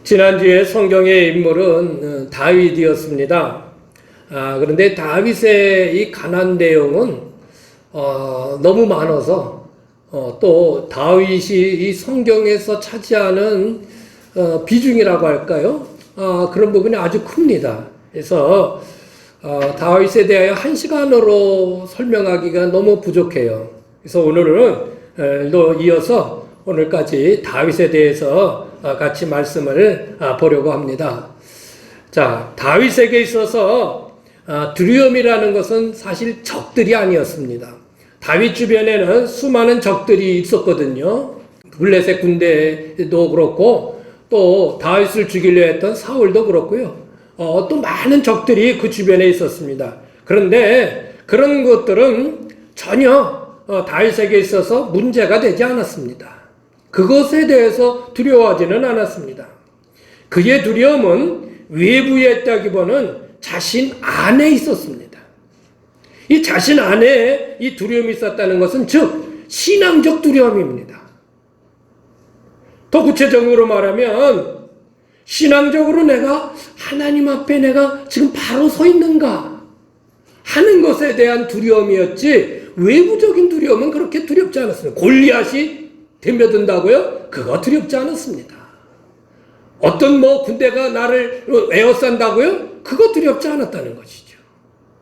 지난주에 성경의 인물은 다윗이었습니다. 그런데 다윗의 이 가난 내용은 너무 많아서 또 다윗이 이 성경에서 차지하는 비중이라고 할까요? 그런 부분이 아주 큽니다. 그래서 다윗에 대하여 1시간으로 설명하기가 너무 부족해요. 그래서 오늘은 또 이어서 오늘까지 다윗에 대해서 같이 말씀을 보려고 합니다. 자, 다윗에게 있어서 두려움이라는 것은 사실 적들이 아니었습니다. 다윗 주변에는 수많은 적들이 있었거든요. 블레셋 군대도 그렇고 또 다윗을 죽이려 했던 사울도 그렇고요. 또 많은 적들이 그 주변에 있었습니다. 그런데 그런 것들은 전혀 다윗에게 있어서 문제가 되지 않았습니다. 그것에 대해서 두려워하지는 않았습니다. 그의 두려움은 외부에 있다기보다는 자신 안에 있었습니다. 이 자신 안에 이 두려움이 있었다는 것은 즉 신앙적 두려움입니다. 더 구체적으로 말하면 신앙적으로 내가 하나님 앞에 내가 지금 바로 서 있는가 하는 것에 대한 두려움이었지 외부적인 두려움은 그렇게 두렵지 않았습니다. 골리앗이 덤벼든다고요? 그거 두렵지 않았습니다. 어떤 군대가 나를 에워싼다고요? 그거 두렵지 않았다는 것이죠.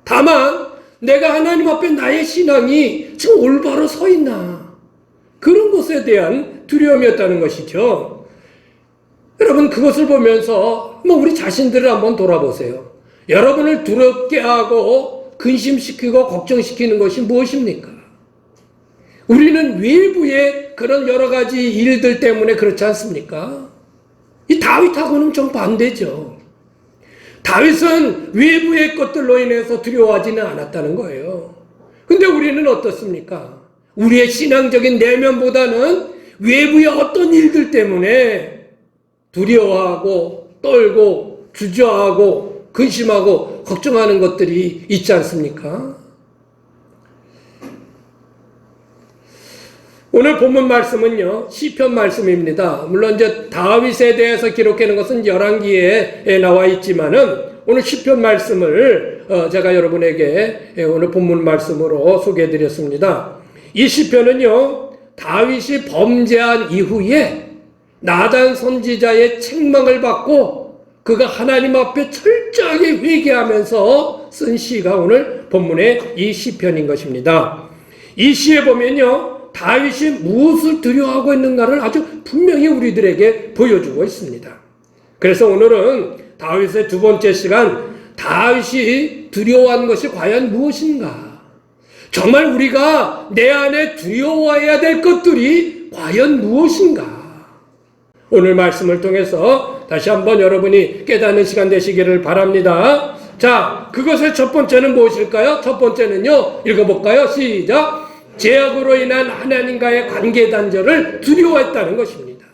다만 내가 하나님 앞에 나의 신앙이 지금 올바로 서 있나 그런 것에 대한 두려움이었다는 것이죠. 여러분 그것을 보면서 우리 자신들을 한번 돌아보세요. 여러분을 두렵게 하고 근심시키고 걱정시키는 것이 무엇입니까? 우리는 외부의 그런 여러 가지 일들 때문에 그렇지 않습니까? 이 다윗하고는 좀 반대죠. 다윗은 외부의 것들로 인해서 두려워하지는 않았다는 거예요. 근데 우리는 어떻습니까? 우리의 신앙적인 내면보다는 외부의 어떤 일들 때문에 두려워하고 떨고 주저하고 근심하고 걱정하는 것들이 있지 않습니까? 오늘 본문 말씀은요, 시편 말씀입니다. 물론 이제 다윗에 대해서 기록해 놓은 것은 열왕기에 나와 있지만은 오늘 시편 말씀을 제가 여러분에게 오늘 본문 말씀으로 소개해 드렸습니다. 이 시편은요, 다윗이 범죄한 이후에 나단 선지자의 책망을 받고 그가 하나님 앞에 철저하게 회개하면서 쓴 시가 오늘 본문의 이 시편인 것입니다. 이 시에 보면요, 다윗이 무엇을 두려워하고 있는가를 아주 분명히 우리들에게 보여주고 있습니다. 그래서 오늘은 다윗의 두 번째 시간, 다윗이 두려워하는 것이 과연 무엇인가? 정말 우리가 내 안에 두려워해야 될 것들이 과연 무엇인가? 오늘 말씀을 통해서 다시 한번 여러분이 깨닫는 시간 되시기를 바랍니다. 자, 그것의 첫 번째는 무엇일까요? 첫 번째는요, 읽어볼까요? 시작! 죄악으로 인한 하나님과의 관계 단절을 두려워했다는 것입니다.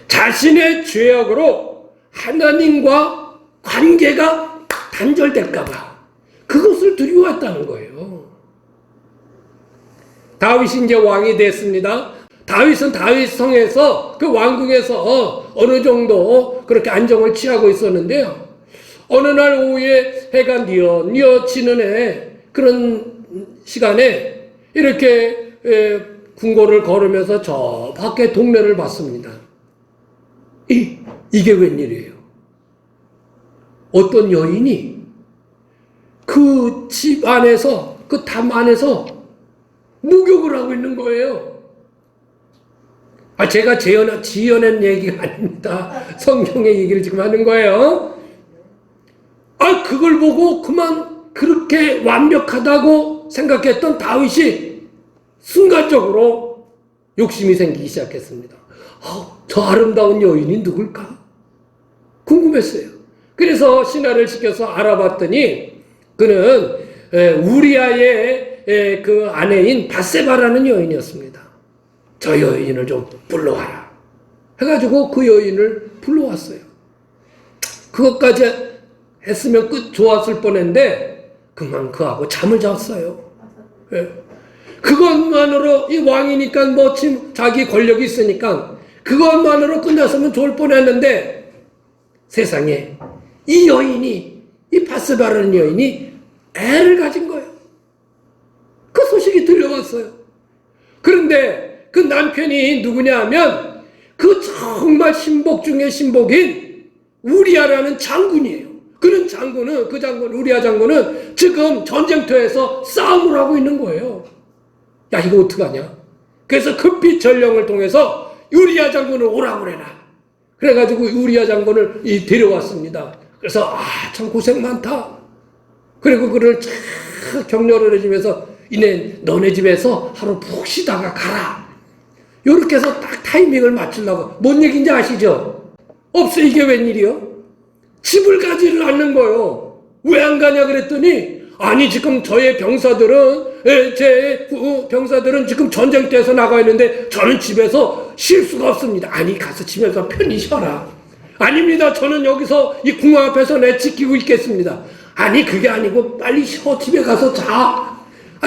자신의 죄악으로 하나님과 관계가 단절될까봐 그것을 두려워했다는 거예요. 다윗이 이제 왕이 됐습니다. 다윗은 다윗 성에서 그 왕궁에서 어느 정도 그렇게 안정을 취하고 있었는데요. 어느 날 오후에 해가 뉘어 지는 그런 시간에 이렇게 궁궐을 걸으면서 저 밖에 동네를 봤습니다. 이게 웬일이에요? 어떤 여인이 그 집 안에서 그 담 안에서 목욕을 하고 있는 거예요. 제가 지어낸 얘기가 아닙니다. 성경의 얘기를 지금 하는 거예요. 그걸 보고 그만 그렇게 완벽하다고 생각했던 다윗이 순간적으로 욕심이 생기기 시작했습니다. 저 아름다운 여인이 누굴까? 궁금했어요. 그래서 신하를 시켜서 알아봤더니 그는 우리아의 그 아내인 바세바라는 여인이었습니다. 저 여인을 좀 불러와라 해가지고 그 여인을 불러왔어요. 그것까지 했으면 좋았을 뻔했는데 그만 그하고 잠을 잤어요. 그것만으로 이 왕이니까 자기 권력이 있으니까 그것만으로 끝났으면 좋을 뻔했는데 세상에 이 여인이, 이 바스바라는 여인이 애를 가진 거예요. 그 소식이 들려왔어요. 그런데 그 남편이 누구냐 하면 그 정말 신복 중에 신복인 우리아라는 장군이에요. 그 장군 우리아 장군은 지금 전쟁터에서 싸움을 하고 있는 거예요. 야, 이거 어떡하냐? 그래서 급히 전령을 통해서 우리아 장군을 오라고 그래라. 그래가지고 우리아 장군을 데려왔습니다. 그래서 참 고생 많다. 그리고 그를 참 격려를 해주면서 이내 너네 집에서 하루 푹 쉬다가 가라. 요렇게 해서 딱 타이밍을 맞추려고. 뭔 얘기인지 아시죠? 없어. 이게 웬일이요? 집을 가지를 않는 거예요. 왜 안 가냐 그랬더니 아니 지금 저의 병사들은 제 병사들은 지금 전쟁터에서 나가 있는데 저는 집에서 쉴 수가 없습니다. 아니 가서 집에서 편히 쉬어라. 아닙니다. 저는 여기서 이 궁궐 앞에서 내 지키고 있겠습니다. 아니 그게 아니고 빨리 쉬어. 집에 가서 자.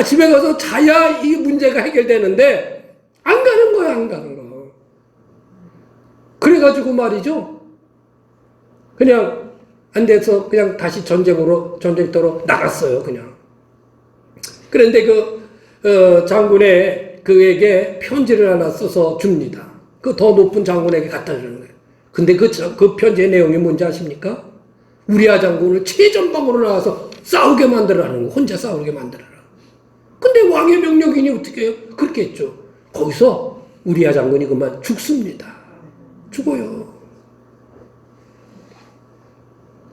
집에 가서 자야 이 문제가 해결되는데 안 가는 거야. 안 가는 거. 그래가지고 말이죠. 그냥 안 돼서 그냥 다시 전쟁터로 나갔어요. 그냥. 그런데 장군의 그에게 편지를 하나 써서 줍니다. 그 더 높은 장군에게 갖다 주는 거예요. 근데 그 편지의 내용이 뭔지 아십니까? 우리아 장군을 최전방으로 나와서 싸우게 만들라는 거. 혼자 싸우게 만들어라. 근데 왕의 명령이니 어떻게 해요? 그렇게 했죠. 거기서 우리아 장군이 그만 죽습니다. 죽어요.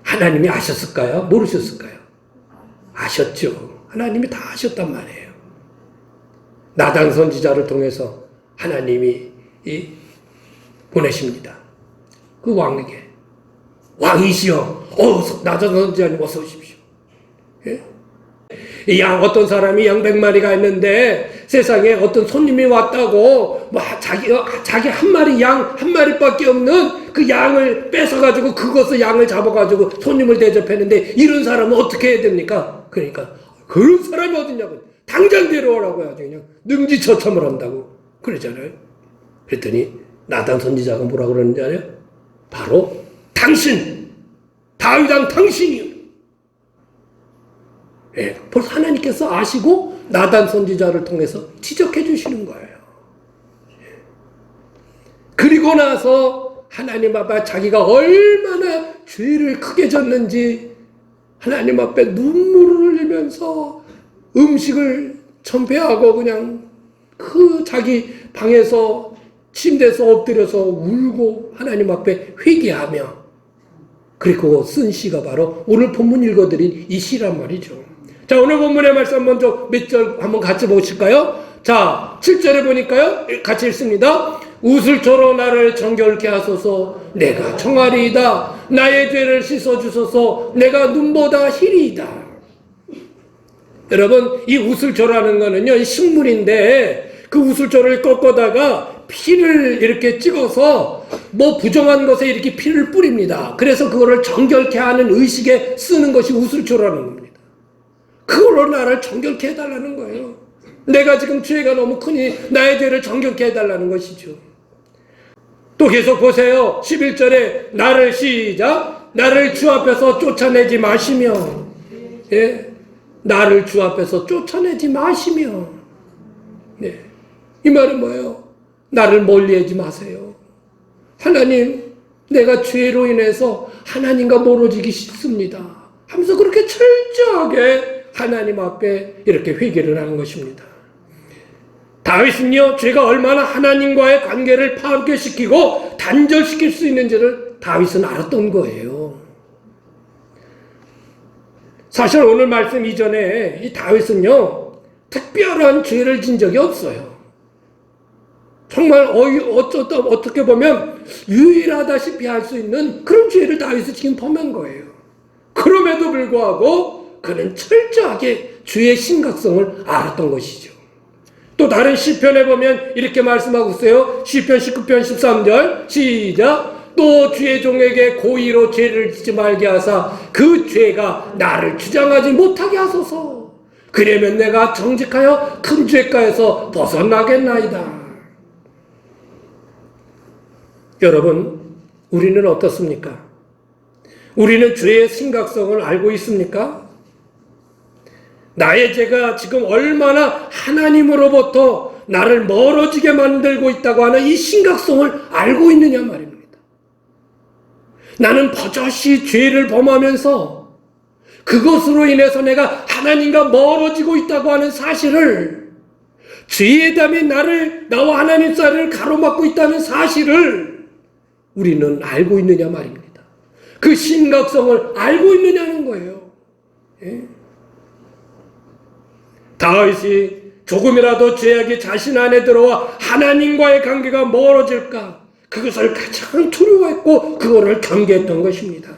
하나님이 아셨을까요? 모르셨을까요? 아셨죠. 하나님이 다 아셨단 말이에요. 나단 선지자를 통해서 하나님이 보내십니다. 그 왕에게. 왕이시여, 나단 선지자님 어서 오십시오. 예? 양 어떤 사람이 양 100마리가 있는데 세상에 어떤 손님이 왔다고 자기 한 마리 양 한 마리밖에 없는 그 양을 뺏어가지고 그것을 양을 잡아가지고 손님을 대접했는데 이런 사람은 어떻게 해야 됩니까? 그러니까 그런 사람이 어딨냐고 당장 데려오라고 해야지. 그냥 능지처참을 한다고 그러잖아요. 그랬더니 나단 선지자가 뭐라고 그러는지 알아요? 바로 당신 다윗 왕 당신이요. 예, 벌써 하나님께서 아시고 나단 선지자를 통해서 지적해 주시는 거예요. 그리고 나서 하나님 앞에 자기가 얼마나 죄를 크게 졌는지 하나님 앞에 눈물을 흘리면서 음식을 전폐하고 그냥 그 자기 방에서 침대에서 엎드려서 울고 하나님 앞에 회개하며 그리고 쓴 시가 바로 오늘 본문 읽어드린 이 시란 말이죠. 자, 오늘 본문의 말씀 먼저 몇 절 한번 같이 보실까요? 자, 7절에 보니까요. 같이 읽습니다. 우슬초로 나를 정결케 하소서. 내가 청아리이다. 나의 죄를 씻어주소서. 내가 눈보다 희리이다. 여러분, 이 우슬초라는 거는요, 식물인데 그 우슬초를 꺾어다가 피를 이렇게 찍어서 뭐 부정한 것에 이렇게 피를 뿌립니다. 그래서 그거를 정결케 하는 의식에 쓰는 것이 우슬초라는 겁니다. 그걸로 나를 정결케 해달라는 거예요. 내가 지금 죄가 너무 크니 나의 죄를 정결케 해달라는 것이죠. 또 계속 보세요. 11절에 나를 시작. 나를 주 앞에서 쫓아내지 마시며. 예? 나를 주 앞에서 쫓아내지 마시며. 네. 이 말은 뭐예요? 나를 멀리하지 마세요. 하나님, 내가 죄로 인해서 하나님과 멀어지기 싫습니다 하면서 그렇게 철저하게 하나님 앞에 이렇게 회개를 하는 것입니다. 다윗은요, 죄가 얼마나 하나님과의 관계를 파괴시키고 단절시킬 수 있는지를 다윗은 알았던 거예요. 사실 오늘 말씀 이전에 이 다윗은요, 특별한 죄를 진 적이 없어요. 정말 어떻게 보면 유일하다시피 할 수 있는 그런 죄를 다윗이 지금 범한 거예요. 그럼에도 불구하고 그는 철저하게 죄의 심각성을 알았던 것이죠. 또 다른 시편에 보면 이렇게 말씀하고 있어요. 시편 19편 13절 시작. 또 주의 종에게 고의로 죄를 짓지 말게 하사 그 죄가 나를 주장하지 못하게 하소서. 그러면 내가 정직하여 큰 죄가에서 벗어나겠나이다. 여러분, 우리는 어떻습니까? 우리는 죄의 심각성을 알고 있습니까? 나의 죄가 지금 얼마나 하나님으로부터 나를 멀어지게 만들고 있다고 하는 이 심각성을 알고 있느냐 말입니다. 나는 버젓이 죄를 범하면서 그것으로 인해서 내가 하나님과 멀어지고 있다고 하는 사실을, 죄의 담이 나와 하나님 사이를 가로막고 있다는 사실을 우리는 알고 있느냐 말입니다. 그 심각성을 알고 있느냐는 거예요. 예? 다윗이 조금이라도 죄악이 자신 안에 들어와 하나님과의 관계가 멀어질까, 그것을 가장 두려워했고 그거를 경계했던 것입니다.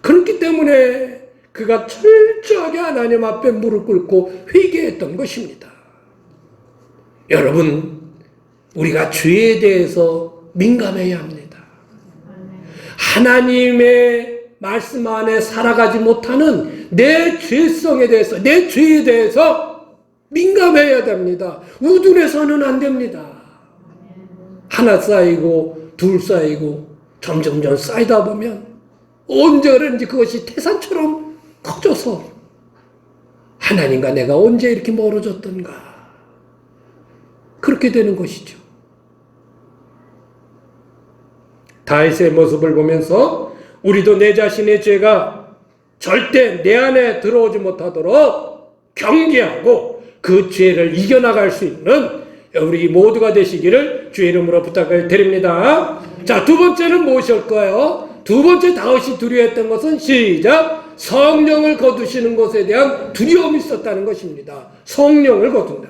그렇기 때문에 그가 철저하게 하나님 앞에 무릎 꿇고 회개했던 것입니다. 여러분, 우리가 죄에 대해서 민감해야 합니다. 하나님의 말씀 안에 살아가지 못하는 내 죄성에 대해서, 내 죄에 대해서 민감해야 됩니다. 우둔해서는 안 됩니다. 하나 쌓이고 둘 쌓이고 점점점 쌓이다 보면 언제 그런지 그것이 태산처럼 커져서 하나님과 내가 언제 이렇게 멀어졌던가, 그렇게 되는 것이죠. 다윗의 모습을 보면서 우리도 내 자신의 죄가 절대 내 안에 들어오지 못하도록 경계하고 그 죄를 이겨나갈 수 있는 우리 모두가 되시기를 주의 이름으로 부탁을 드립니다. 자, 두 번째는 무엇일까요? 두 번째 다윗이 두려워했던 것은, 시작, 성령을 거두시는 것에 대한 두려움이 있었다는 것입니다. 성령을 거둔다.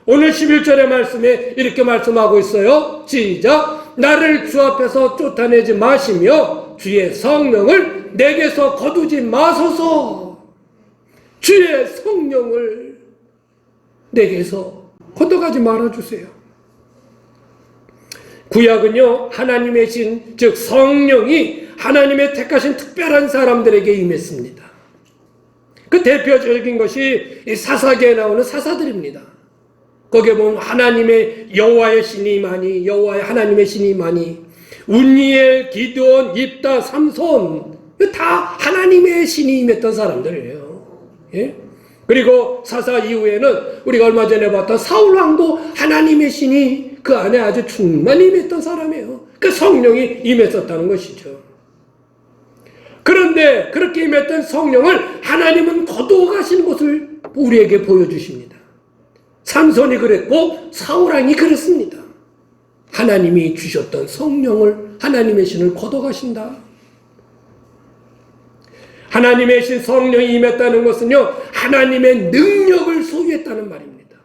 오늘 11절의 말씀에 이렇게 말씀하고 있어요. 시작, 나를 주 앞에서 쫓아내지 마시며 주의 성령을 내게서 거두지 마소서. 주의 성령을 내게서 걷어가지 말아주세요. 구약은요, 하나님의 신, 즉 성령이 하나님의 택하신 특별한 사람들에게 임했습니다. 그 대표적인 것이 이 사사기에 나오는 사사들입니다. 거기에 보면 하나님의 여호와의 신이 많이, 여호와의 하나님의 신이 많이, 운니엘, 기드온, 입다, 삼손, 다 하나님의 신이 임했던 사람들이에요. 예? 그리고 사사 이후에는 우리가 얼마 전에 봤던 사울 왕도 하나님의 신이 그 안에 아주 충만히 임했던 사람이에요. 그 성령이 임했었다는 것이죠. 그런데 그렇게 임했던 성령을 하나님은 거두어 가시는 것을 우리에게 보여주십니다. 삼손이 그랬고 사울 왕이 그랬습니다. 하나님이 주셨던 성령을, 하나님의 신을 거두어 가신다. 하나님의 신 성령이 임했다는 것은요, 하나님의 능력을 소유했다는 말입니다.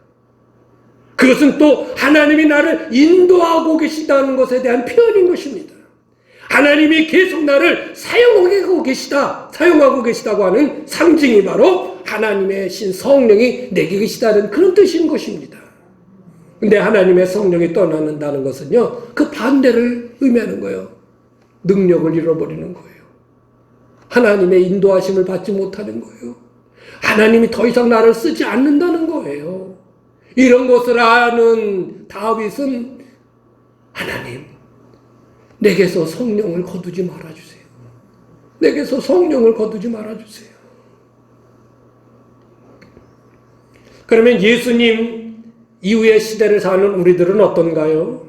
그것은 또 하나님이 나를 인도하고 계시다는 것에 대한 표현인 것입니다. 하나님이 계속 나를 사용하고 계시다고 하는 상징이 바로 하나님의 신 성령이 내게 계시다는 그런 뜻인 것입니다. 근데 하나님의 성령이 떠나는다는 것은요, 그 반대를 의미하는 거예요. 능력을 잃어버리는 거예요. 하나님의 인도하심을 받지 못하는 거예요. 하나님이 더 이상 나를 쓰지 않는다는 거예요. 이런 것을 아는 다윗은, 하나님, 내게서 성령을 거두지 말아주세요. 내게서 성령을 거두지 말아주세요. 그러면 예수님 이후의 시대를 사는 우리들은 어떤가요?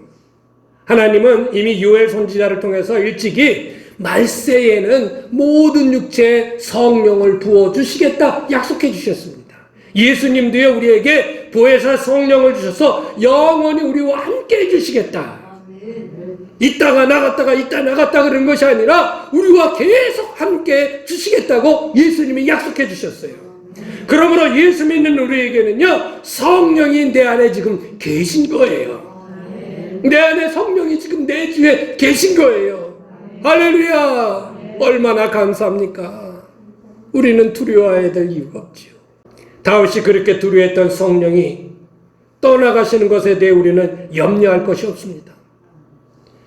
하나님은 이미 요엘 선지자를 통해서 일찍이 말세에는 모든 육체에 성령을 부어주시겠다 약속해 주셨습니다. 예수님도요, 우리에게 보혜사 성령을 주셔서 영원히 우리와 함께 해주시겠다. 있다가 나갔다가 있다 나갔다 그런 것이 아니라 우리와 계속 함께 주시겠다고 예수님이 약속해 주셨어요. 그러므로 예수 믿는 우리에게는요, 성령이 내 안에 지금 계신 거예요. 내 안에 성령이 지금 내 주에 계신 거예요. 할렐루야! 얼마나 감사합니까? 우리는 두려워해야 될 이유가 없지요. 다윗이 그렇게 두려워했던 성령이 떠나가시는 것에 대해 우리는 염려할 것이 없습니다.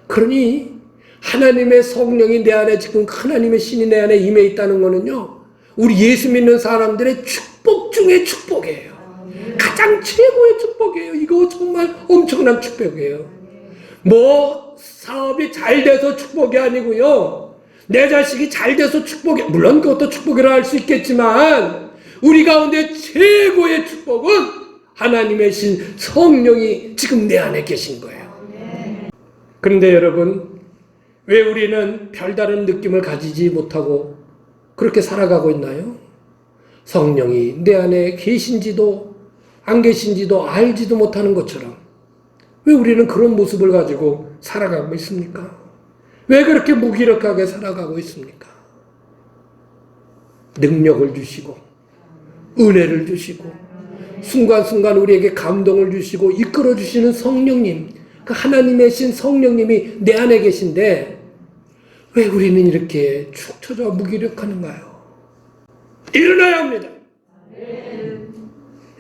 그러니 하나님의 성령이 내 안에, 지금 하나님의 신이 내 안에 임해 있다는 것은요, 우리 예수 믿는 사람들의 축복 중에 축복이에요. 가장 최고의 축복이에요. 이거 정말 엄청난 축복이에요. 뭐 사업이 잘 돼서 축복이 아니고요. 내 자식이 잘 돼서 축복이, 물론 그것도 축복이라 할 수 있겠지만 우리 가운데 최고의 축복은 하나님의 신 성령이 지금 내 안에 계신 거예요. 그런데 여러분, 왜 우리는 별다른 느낌을 가지지 못하고 그렇게 살아가고 있나요? 성령이 내 안에 계신지도 안 계신지도 알지도 못하는 것처럼 왜 우리는 그런 모습을 가지고 살아가고 있습니까? 왜 그렇게 무기력하게 살아가고 있습니까? 능력을 주시고 은혜를 주시고 순간순간 우리에게 감동을 주시고 이끌어 주시는 성령님, 그 하나님의 신 성령님이 내 안에 계신데 왜 우리는 이렇게 축 처져 무기력하는가요? 일어나야 합니다.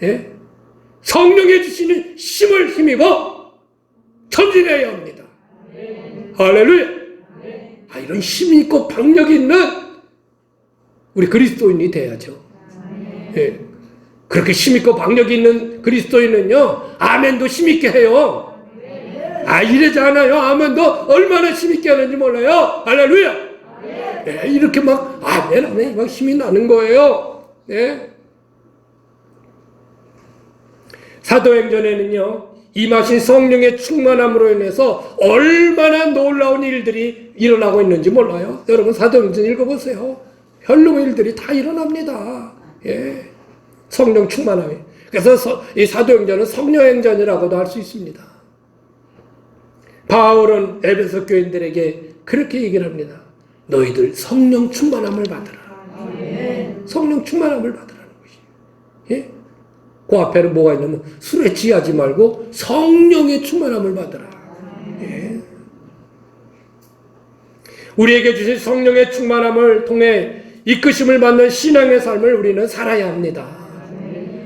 예? 성령이 주시는 힘을 힘입어 전진해야 합니다. 할렐루야. 이런 힘이 있고 박력이 있는 우리 그리스도인이 돼야죠. 예. 그렇게 힘 있고 박력이 있는 그리스도인은요, 아멘도 힘 있게 해요. 이러지 않아요. 아멘도 얼마나 힘 있게 하는지 몰라요. 할렐루야. 예, 이렇게 막 아멘 아멘 막 힘이 나는 거예요. 예. 사도행전에는요, 임하신 성령의 충만함으로 인해서 얼마나 놀라운 일들이 일어나고 있는지 몰라요. 여러분 사도행전 읽어보세요. 혈lum의 일들이 다 일어납니다. 예. 성령 충만함이. 그래서 이 사도행전은 성령행전이라고도 할 수 있습니다. 바울은 에베소 교인들에게 그렇게 얘기를 합니다. 너희들 성령 충만함을 받으라. 성령 충만함을 받으라는 것이에요. 예? 그 앞에는 뭐가 있냐면 술에 취하지 말고 성령의 충만함을 받으라. 예. 우리에게 주신 성령의 충만함을 통해 이끄심을 받는 신앙의 삶을 우리는 살아야 합니다.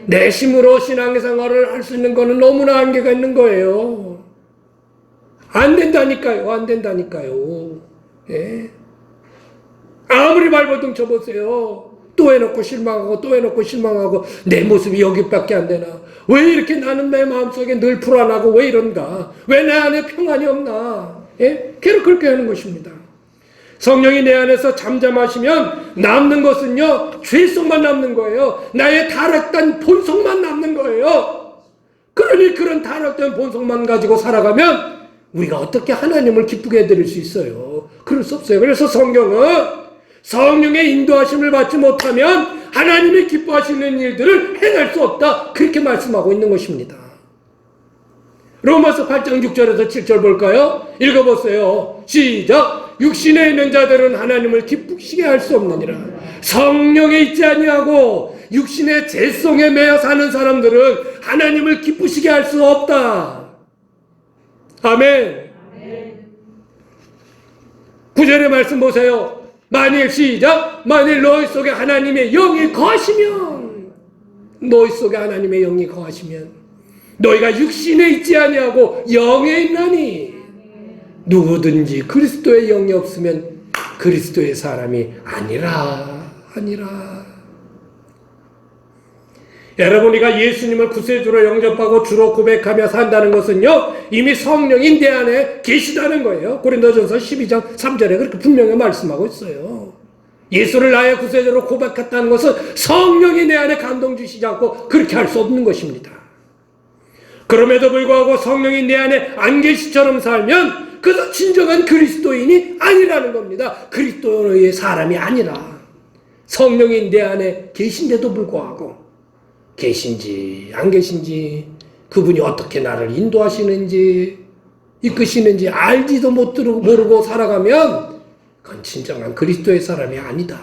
내 힘으로 신앙생활을 할 수 있는 거는 너무나 한계가 있는 거예요. 안 된다니까요. 안 된다니까요. 예. 아무리 발버둥 쳐보세요. 또 해놓고 실망하고 또 해놓고 실망하고 내 모습이 여기밖에 안 되나? 왜 이렇게 나는 내 마음속에 늘 불안하고 왜 이런가? 왜 내 안에 평안이 없나? 예? 계속 그렇게 하는 것입니다. 성령이 내 안에서 잠잠하시면 남는 것은요, 죄성만 남는 거예요. 나의 타락된 본성만 남는 거예요. 그러니 그런 타락된 본성만 가지고 살아가면 우리가 어떻게 하나님을 기쁘게 해드릴 수 있어요? 그럴 수 없어요. 그래서 성경은 성령의 인도하심을 받지 못하면 하나님이 기뻐하시는 일들을 행할 수 없다. 그렇게 말씀하고 있는 것입니다. 로마서 8장 6절에서 7절 볼까요? 읽어보세요. 시작. 육신에 있는 자들은 하나님을 기쁘시게 할 수 없느니라. 성령에 있지 아니하고 육신의 죄성에 매여 사는 사람들은 하나님을 기쁘시게 할 수 없다. 아멘. 9절의 말씀 보세요. 만일 시작. 만일 너희 속에 하나님의 영이 거하시면, 너희 속에 하나님의 영이 거하시면 너희가 육신에 있지 아니하고 영에 있나니, 누구든지 그리스도의 영이 없으면 그리스도의 사람이 아니라. 여러분이가 예수님을 구세주로 영접하고 주로 고백하며 산다는 것은요, 이미 성령이 내 안에 계시다는 거예요. 고린도전서 12장 3절에 그렇게 분명히 말씀하고 있어요. 예수를 나의 구세주로 고백했다는 것은 성령이 내 안에 감동 주시지 않고 그렇게 할 수 없는 것입니다. 그럼에도 불구하고 성령이 내 안에 안 계시처럼 살면 그것은 진정한 그리스도인이 아니라는 겁니다. 그리스도의 사람이 아니라. 성령이 내 안에 계신데도 불구하고 계신지 안 계신지, 그분이 어떻게 나를 인도하시는지 이끄시는지 알지도 모르고 살아가면 그건 진정한 그리스도의 사람이 아니다.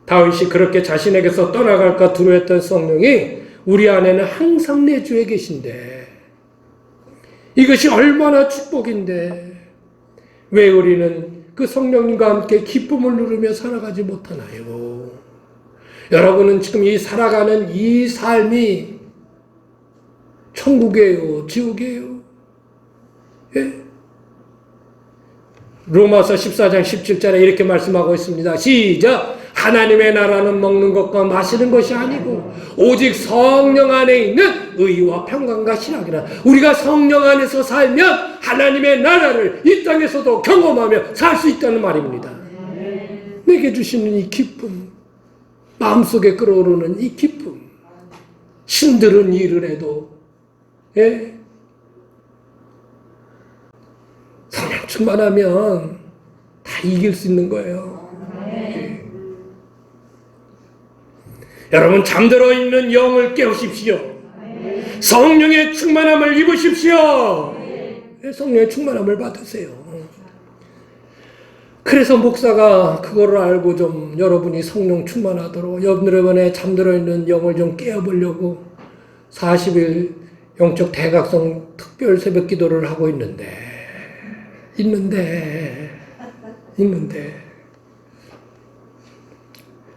다윗이 그렇게 자신에게서 떠나갈까 두려워했던 성령이 우리 안에는 항상 내주에 계신데, 이것이 얼마나 축복인데 왜 우리는 그 성령님과 함께 기쁨을 누리며 살아가지 못하나요? 여러분은 지금 이 살아가는 이 삶이 천국이에요? 지옥이에요? 예? 로마서 14장 17절에 이렇게 말씀하고 있습니다. 시작! 하나님의 나라는 먹는 것과 마시는 것이 아니고 오직 성령 안에 있는 의와 평강과 신앙이라. 우리가 성령 안에서 살면 하나님의 나라를 이 땅에서도 경험하며 살 수 있다는 말입니다. 내게 주시는 이 기쁨, 마음속에 끓어오르는 이 기쁨, 힘든 일을 해도 성령 충만하면 다 이길 수 있는 거예요. 여러분, 잠들어 있는 영을 깨우십시오. 성령의 충만함을 입으십시오. 성령의 충만함을 받으세요. 그래서 목사가 그거를 알고 좀 여러분이 성령 충만하도록 여러분의 잠들어 있는 영을 좀 깨워보려고 40일 영적 대각성 특별 새벽 기도를 하고 있는데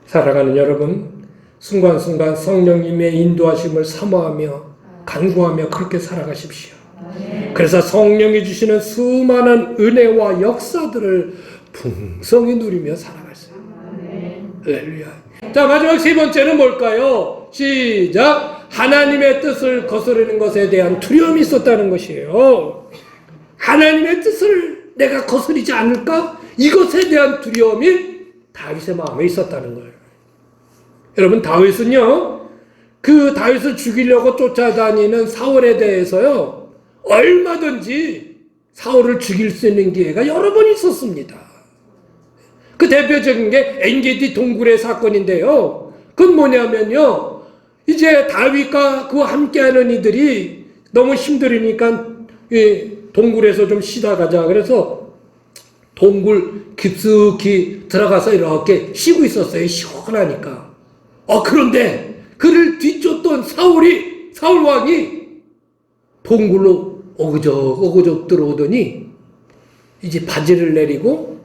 사랑하는 여러분, 순간순간 성령님의 인도하심을 사모하며 간구하며 그렇게 살아가십시오. 그래서 성령이 주시는 수많은 은혜와 역사들을 풍성히 누리며 살아가세요. 할렐루야. 자, 마지막 세 번째는 뭘까요? 시작. 하나님의 뜻을 거스르는 것에 대한 두려움이 있었다는 것이에요. 하나님의 뜻을 내가 거스르지 않을까? 이것에 대한 두려움이 다윗의 마음에 있었다는 거예요. 여러분, 다윗은요, 그 다윗을 죽이려고 쫓아다니는 사울에 대해서요, 얼마든지 사울을 죽일 수 있는 기회가 여러 번 있었습니다. 그 대표적인 게 엔게디 동굴의 사건인데요. 그건 뭐냐면요, 이제 다윗과 그와 함께하는 이들이 너무 힘들으니까 동굴에서 좀 쉬다 가자. 그래서 동굴 깊숙이 들어가서 이렇게 쉬고 있었어요. 시원하니까. 그런데 그를 뒤쫓던 사울 왕이 동굴로 어그적 들어오더니 이제 바지를 내리고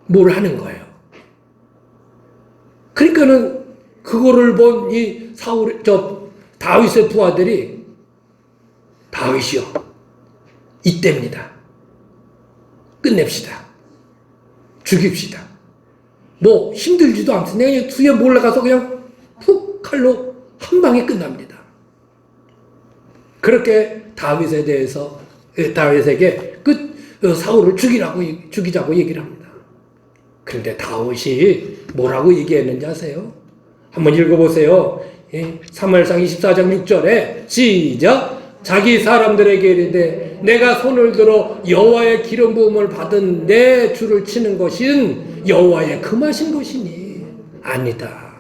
뭘 하는 거예요. 그러니까는 그거를 본 이 다윗의 부하들이 다윗이요, 이때입니다. 끝냅시다. 죽입시다. 뭐 힘들지도 않습니다. 그냥 뒤에 몰라가서 그냥 푹 칼로 한 방에 끝납니다. 그렇게 다윗에게 사울을 죽이자고 얘기를 합니다. 그런데 다윗이 뭐라고 얘기했는지 아세요? 한번 읽어보세요. 사무엘상 24장 6절에 시작. 자기 사람들에게 이르되 내가 손을 들어 여호와의 기름 부음을 받은 내 주를 치는 것은 여호와의 금하신 것이니 아니다.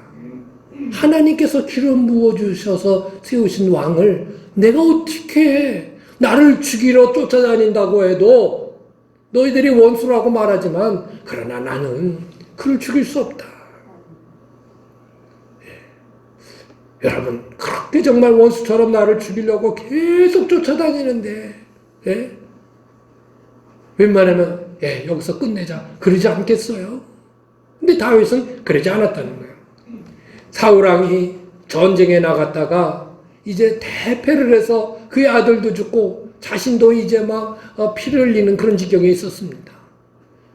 하나님께서 기름 부어주셔서 세우신 왕을 내가 어떻게 나를 죽이러 쫓아다닌다고 해도 너희들이 원수라고 말하지만 그러나 나는 그를 죽일 수 없다. 여러분, 그렇게 정말 원수처럼 나를 죽이려고 계속 쫓아다니는데 웬만하면 여기서 끝내자 그러지 않겠어요? 근데 다윗은 그러지 않았다는 거예요. 사울왕이 전쟁에 나갔다가 이제 대패를 해서 그의 아들도 죽고 자신도 이제 막 피를 흘리는 그런 지경에 있었습니다.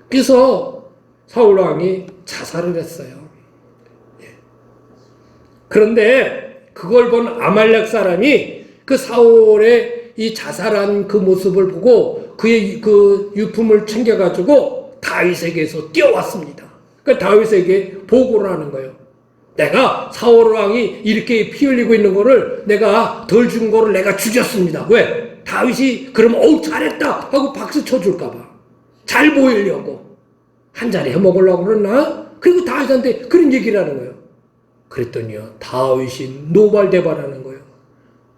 그래서 사울왕이 자살을 했어요. 그런데 그걸 본 아말렉 사람이 그 사울의 이 자살한 그 모습을 보고 그의 그 유품을 챙겨가지고 다윗에게서 뛰어왔습니다. 그러니까 다윗에게 보고를 하는 거예요. 내가 사울 왕이 이렇게 피 흘리고 있는 거를 내가 덜 죽은 거를 내가 죽였습니다. 왜? 다윗이 그러면 잘했다 하고 박수 쳐줄까 봐. 잘 보이려고. 한 자리 해먹으려고 그러나? 그리고 다윗한테 그런 얘기를 하는 거예요. 그랬더니요, 다윗이 노발대발하는 거예요.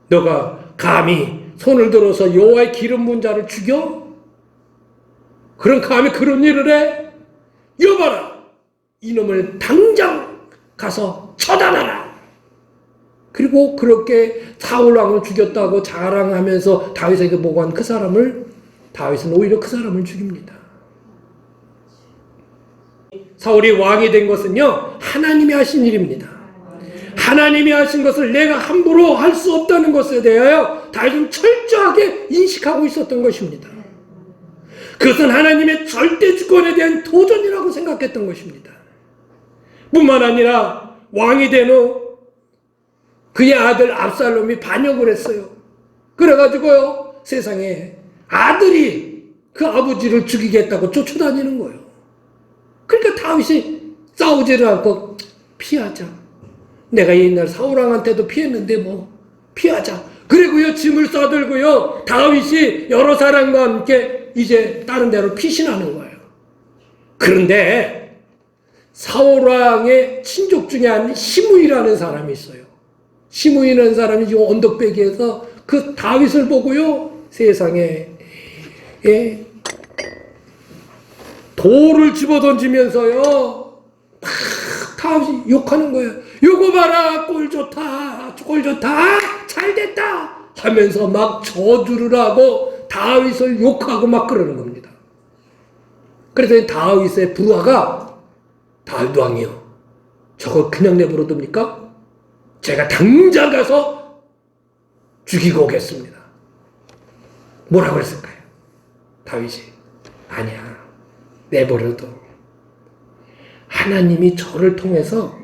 너가 감히 손을 들어서 여호와의 기름 부은 자를 죽여? 그럼 감히 그런 일을 해? 여봐라! 이놈을 당장 가서 처단하라! 그리고 그렇게 사울 왕을 죽였다고 자랑하면서 다윗에게 보고한 그 사람을, 다윗은 오히려 그 사람을 죽입니다. 사울이 왕이 된 것은요, 하나님이 하신 일입니다. 하나님이 하신 것을 내가 함부로 할 수 없다는 것에 대하여 다윗은 철저하게 인식하고 있었던 것입니다. 그것은 하나님의 절대 주권에 대한 도전이라고 생각했던 것입니다. 뿐만 아니라 왕이 된 후 그의 아들 압살롬이 반역을 했어요. 그래가지고요, 세상에 아들이 그 아버지를 죽이겠다고 쫓아다니는 거예요. 그러니까 다윗이 싸우지를 않고 피하자. 내가 옛날 사울왕한테도 피했는데 뭐 피하자. 그리고요, 짐을 싸들고요, 다윗이 여러 사람과 함께 이제 다른 데로 피신하는 거예요. 그런데 사울왕의 친족 중에 한 시므이라는 사람이 있어요. 시므이라는 사람이 지금 언덕배기에서 그 다윗을 보고요, 세상에 돌을 집어던지면서요, 막 다윗이 욕하는 거예요. 요거 봐라, 꼴 좋다, 꼴 좋다, 잘 됐다 하면서 막 저주를 하고 다윗을 욕하고 막 그러는 겁니다. 그래서 다윗의 부하가, 다윗 왕이요, 저거 그냥 내버려 둡니까? 제가 당장 가서 죽이고 오겠습니다. 뭐라고 그랬을까요? 다윗이, 아니야, 내버려둬. 하나님이 저를 통해서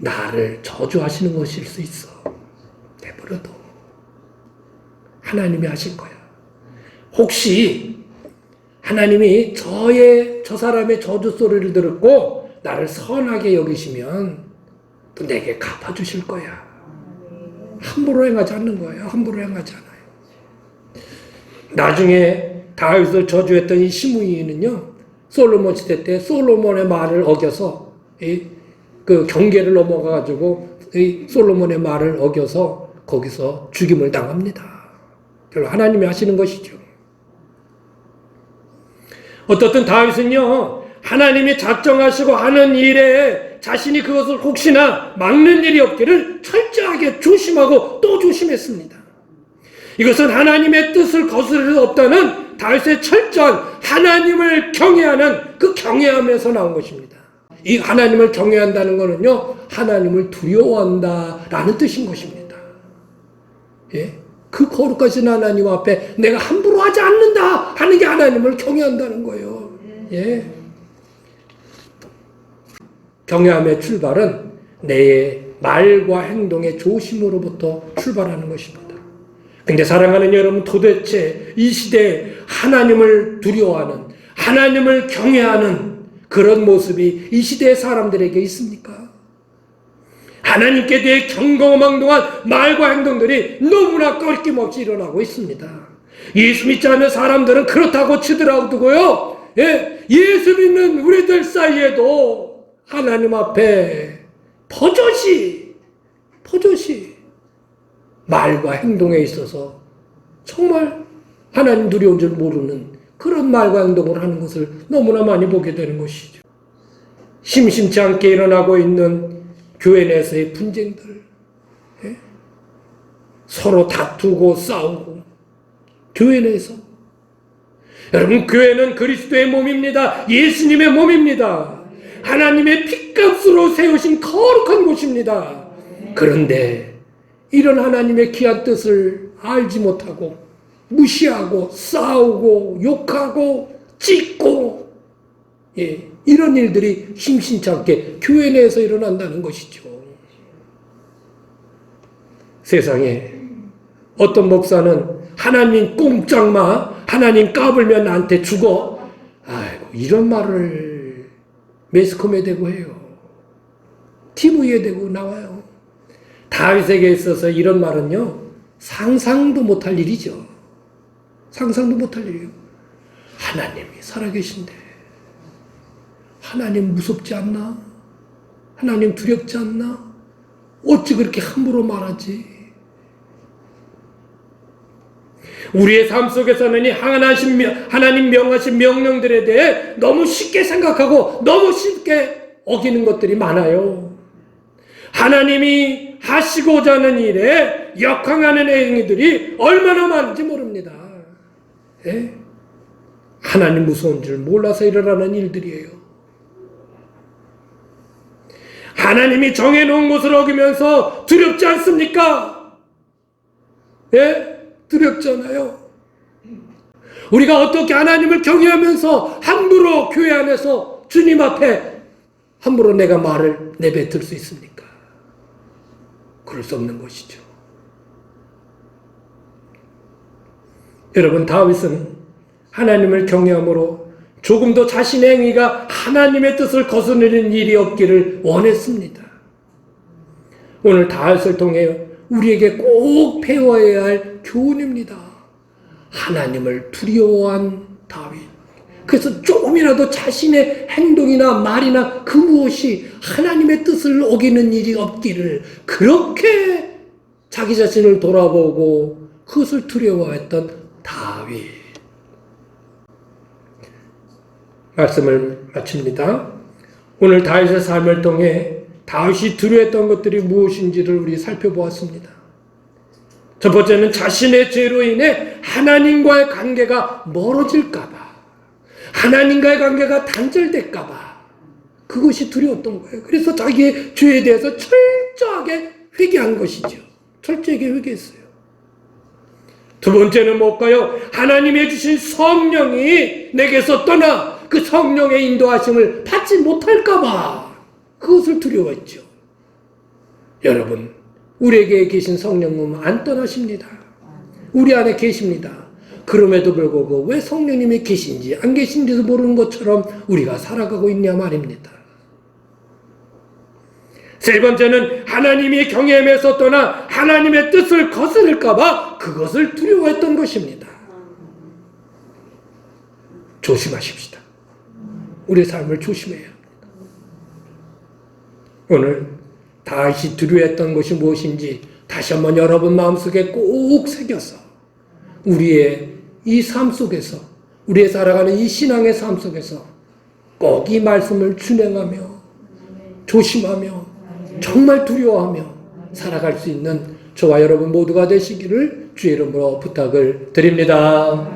나를 저주하시는 것일 수 있어. 내버려둬. 하나님이 하신 거야. 혹시 하나님이 저 사람의 저주 소리를 듣고 나를 선하게 여기시면 또 내게 갚아주실 거야. 함부로 행하지 않는 거예요. 함부로 행하지 않아요. 나중에 다윗을 저주했던 이 시므이는요, 솔로몬 시대 때 솔로몬의 말을 어겨서 그 경계를 넘어가가지고 이 솔로몬의 말을 어겨서 거기서 죽임을 당합니다. 결국 하나님이 하시는 것이죠. 어떻든 다윗은요, 하나님이 작정하시고 하는 일에 자신이 그것을 혹시나 막는 일이 없기를 철저하게 조심하고 또 조심했습니다. 이것은 하나님의 뜻을 거스를 수 없다는 다윗의 철저한 하나님을 경외하는 그 경외함에서 나온 것입니다. 이 하나님을 경외한다는 것은요, 하나님을 두려워한다라는 뜻인 것입니다. 예? 그 거룩하신 하나님 앞에 내가 함부로 하지 않는다 하는 게 하나님을 경외한다는 거예요. 예. 경외함의 출발은 내 말과 행동의 조심으로부터 출발하는 것입니다. 근데 사랑하는 여러분, 도대체 이 시대에 하나님을 두려워하는, 하나님을 경외하는 그런 모습이 이 시대의 사람들에게 있습니까? 하나님께 대해 경거망동한 말과 행동들이 너무나 꺾임없이 일어나고 있습니다. 예수 믿지 않는 사람들은 그렇다고 치더라도요, 예수 믿는 우리들 사이에도 하나님 앞에 버젓이 말과 행동에 있어서 정말 하나님 두려운 줄 모르는 그런 말과 행동을 하는 것을 너무나 많이 보게 되는 것이죠. 심심치 않게 일어나고 있는 교회 내에서의 분쟁들, 서로 다투고 싸우고, 교회 내에서. 여러분, 교회는 그리스도의 몸입니다. 예수님의 몸입니다. 하나님의 핏값으로 세우신 거룩한 곳입니다. 그런데 이런 하나님의 귀한 뜻을 알지 못하고 무시하고 싸우고 욕하고 찢고, 이런 일들이 심심치 않게 교회 내에서 일어난다는 것이죠. 세상에 어떤 목사는 하나님 꼼짝마, 하나님 까불면 나한테 죽어, 아이고, 이런 말을 매스컴에 대고 해요. TV에 대고 나와요. 다윗에게 있어서 이런 말은요, 상상도 못할 일이죠. 상상도 못할 일이에요. 하나님이 살아계신데, 하나님 무섭지 않나? 하나님 두렵지 않나? 어찌 그렇게 함부로 말하지? 우리의 삶 속에서는 이 하나님 명하신 명령들에 대해 너무 쉽게 생각하고 너무 쉽게 어기는 것들이 많아요. 하나님이 하시고자 하는 일에 역행하는 행위들이 얼마나 많은지 모릅니다. 하나님 무서운 줄 몰라서 일어나는 일들이에요. 하나님이 정해놓은 것을 어기면서 두렵지 않습니까? 두렵잖아요. 우리가 어떻게 하나님을 경외하면서 함부로 교회 안에서 주님 앞에 함부로 내가 말을 내뱉을 수 있습니까? 그럴 수 없는 것이죠. 여러분, 다윗은 하나님을 경외함으로 조금도 자신의 행위가 하나님의 뜻을 거스르는 일이 없기를 원했습니다. 오늘 다윗을 통해 우리에게 꼭 배워야 할 교훈입니다. 하나님을 두려워한 다윗. 그래서 조금이라도 자신의 행동이나 말이나 그 무엇이 하나님의 뜻을 어기는 일이 없기를 그렇게 자기 자신을 돌아보고 그것을 두려워했던 다윗. 말씀을 마칩니다. 오늘 다윗의 삶을 통해 다윗이 두려워했던 것들이 무엇인지를 우리 살펴보았습니다. 첫 번째는 자신의 죄로 인해 하나님과의 관계가 멀어질까봐, 하나님과의 관계가 단절될까봐 그것이 두려웠던 거예요. 그래서 자기의 죄에 대해서 철저하게 회개한 것이죠. 철저하게 회개했어요. 두 번째는 뭘까요? 하나님이 주신 성령이 내게서 떠나 그 성령의 인도하심을 받지 못할까봐 그것을 두려워했죠. 여러분, 우리에게 계신 성령님은 안 떠나십니다. 우리 안에 계십니다. 그럼에도 불구하고 왜 성령님이 계신지 안 계신지도 모르는 것처럼 우리가 살아가고 있냐 말입니다. 세 번째는 하나님이 경외함에서 떠나 하나님의 뜻을 거스를까봐 그것을 두려워했던 것입니다. 조심하십시다. 우리의 삶을 조심해야 합니다. 오늘 다윗이 두려워했던 것이 무엇인지 다시 한번 여러분 마음속에 꼭 새겨서 우리의 이 삶 속에서, 우리의 살아가는 이 신앙의 삶 속에서 꼭 이 말씀을 준행하며 조심하며 정말 두려워하며 살아갈 수 있는 저와 여러분 모두가 되시기를 주의 이름으로 부탁을 드립니다.